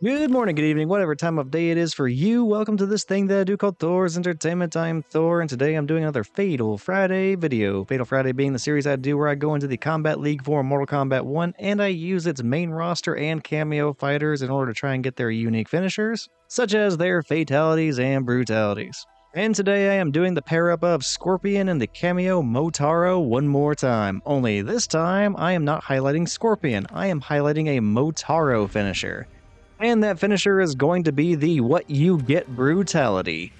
Good morning, good evening, whatever time of day it is for you. Welcome to this thing that I do called Thor's Entertainment. I'm Thor, and today I'm doing another Fatal Friday video. Fatal Friday being the series I do where I go into the Kombat League for Mortal Kombat 1, and I use its main roster and cameo fighters in order to try and get their unique finishers, such as their fatalities and brutalities. And today I am doing the pair-up of Scorpion and the cameo Motaro one more time. Only this time, I am not highlighting Scorpion, I am highlighting a Motaro finisher. And that finisher is going to be the What You Get Brutality.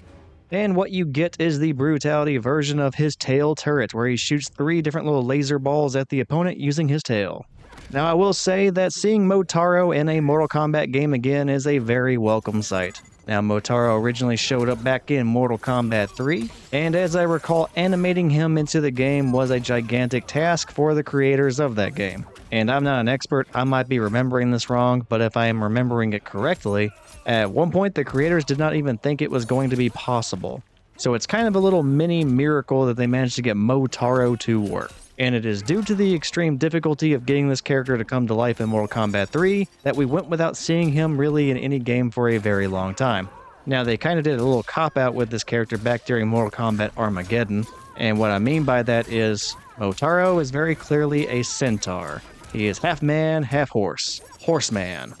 And what you get is the Brutality version of his tail turret, where he shoots 3 different little laser balls at the opponent using his tail. Now I will say that seeing Motaro in a Mortal Kombat game again is a very welcome sight. Now Motaro originally showed up back in Mortal Kombat 3, and as I recall, animating him into the game was a gigantic task for the creators of that game. And I'm not an expert, I might be remembering this wrong, but if I am remembering it correctly, at one point the creators did not even think it was going to be possible. So it's kind of a little mini miracle that they managed to get Motaro to work. And it is due to the extreme difficulty of getting this character to come to life in Mortal Kombat 3 that we went without seeing him really in any game for a very long time. Now they kind of did a little cop-out with this character back during Mortal Kombat Armageddon, and what I mean by that is Motaro is very clearly a centaur. He is half man, half horse. Horseman.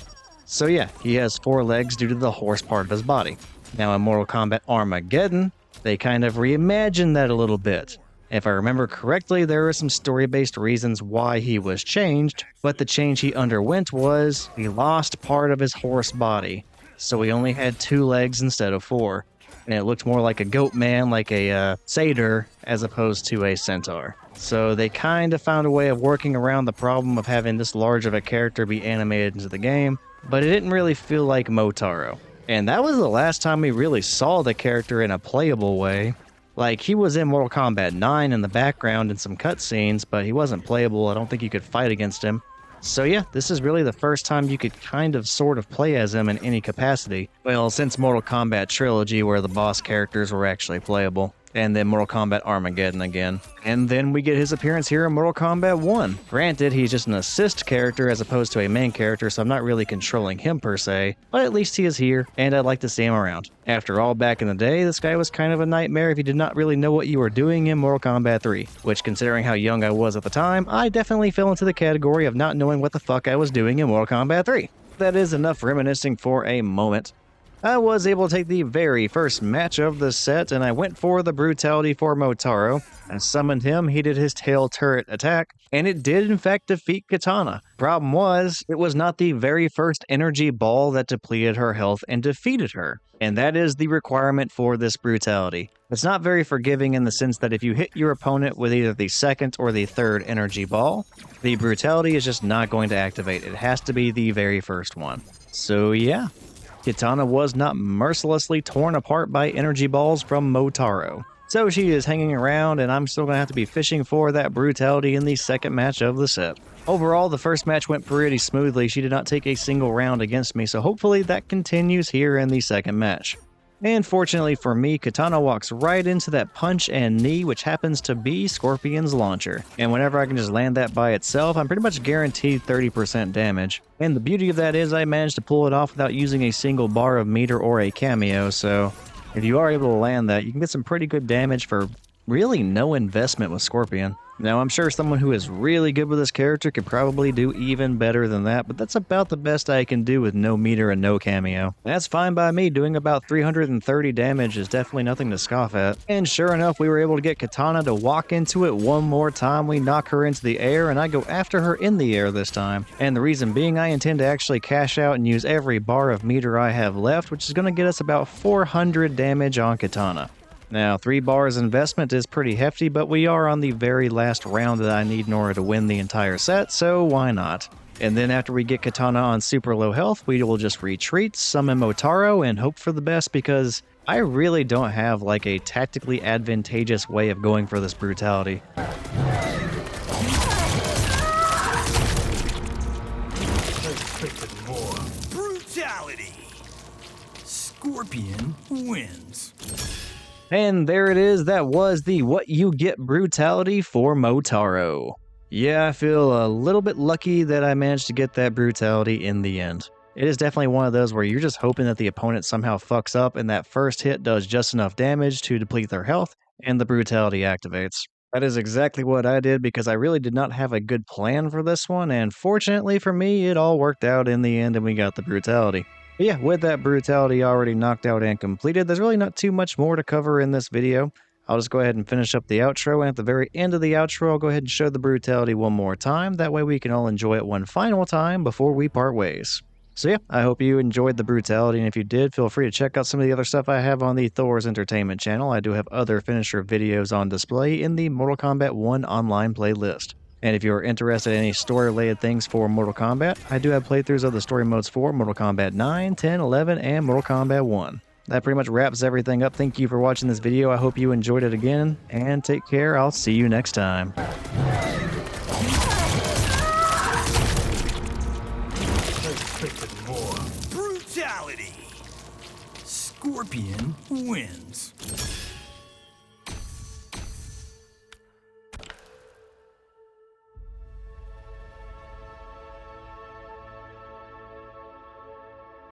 So yeah, he has 4 legs due to the horse part of his body. Now in Mortal Kombat Armageddon, they kind of reimagined that a little bit. If I remember correctly, there were some story-based reasons why he was changed, but the change he underwent was he lost part of his horse body, so he only had 2 legs instead of 4, and it looked more like a goat man, like a satyr, as opposed to a centaur. So they kind of found a way of working around the problem of having this large of a character be animated into the game, but it didn't really feel like Motaro. And that was the last time we really saw the character in a playable way. Like, he was in Mortal Kombat 9 in the background in some cutscenes, but he wasn't playable. I don't think you could fight against him. So yeah, this is really the first time you could kind of sort of play as him in any capacity. Well, since Mortal Kombat Trilogy, where the boss characters were actually playable. And then Mortal Kombat Armageddon again. And then we get his appearance here in Mortal Kombat 1. Granted, he's just an assist character as opposed to a main character, so I'm not really controlling him per se, but at least he is here, and I'd like to see him around. After all, back in the day, this guy was kind of a nightmare if you did not really know what you were doing in Mortal Kombat 3, which, considering how young I was at the time, I definitely fell into the category of not knowing what the fuck I was doing in Mortal Kombat 3. That is enough reminiscing for a moment. I was able to take the very first match of the set, and I went for the Brutality for Motaro. I summoned him, he did his tail turret attack, and it did in fact defeat Kitana. Problem was, it was not the very first energy ball that depleted her health and defeated her. And that is the requirement for this Brutality. It's not very forgiving in the sense that if you hit your opponent with either the second or the third energy ball, the Brutality is just not going to activate. It has to be the very first one. So yeah. Kitana was not mercilessly torn apart by energy balls from Motaro. So she is hanging around, and I'm still going to have to be fishing for that Brutality in the second match of the set. Overall, the first match went pretty smoothly. She did not take a single round against me, so hopefully that continues here in the second match. And fortunately for me, Kitana walks right into that punch and knee, which happens to be Scorpion's launcher. And whenever I can just land that by itself, I'm pretty much guaranteed 30% damage. And the beauty of that is I managed to pull it off without using a single bar of meter or a cameo, so if you are able to land that, you can get some pretty good damage for really no investment with Scorpion. Now, I'm sure someone who is really good with this character could probably do even better than that, but that's about the best I can do with no meter and no cameo. That's fine by me. Doing about 330 damage is definitely nothing to scoff at. And sure enough, we were able to get Kitana to walk into it one more time. We knock her into the air, and I go after her in the air this time. And the reason being, I intend to actually cash out and use every bar of meter I have left, which is going to get us about 400 damage on Kitana. Now, 3 bars investment is pretty hefty, but we are on the very last round that I need in order to win the entire set, so why not? And then after we get Kitana on super low health, we will just retreat, summon Motaro, and hope for the best, because I really don't have like a tactically advantageous way of going for this Brutality. Brutality! Scorpion wins. And there it is, that was the What You Get Brutality for Motaro. Yeah, I feel a little bit lucky that I managed to get that Brutality in the end. It is definitely one of those where you're just hoping that the opponent somehow fucks up and that first hit does just enough damage to deplete their health and the brutality activates. That is exactly what I did because I really did not have a good plan for this one, and fortunately for me, it all worked out in the end and we got the brutality. But yeah, with that brutality already knocked out and completed, there's really not too much more to cover in this video. I'll just go ahead and finish up the outro, and at the very end of the outro, I'll go ahead and show the brutality one more time. That way we can all enjoy it one final time before we part ways. So yeah, I hope you enjoyed the brutality, and if you did, feel free to check out some of the other stuff I have on the Thor's Entertainment channel. I do have other finisher videos on display in the Mortal Kombat 1 online playlist. And if you're interested in any story-related things for Mortal Kombat, I do have playthroughs of the story modes for Mortal Kombat 9, 10, 11, and Mortal Kombat 1. That pretty much wraps everything up. Thank you for watching this video. I hope you enjoyed it again, and take care. I'll see you next time. Brutality. Scorpion wins.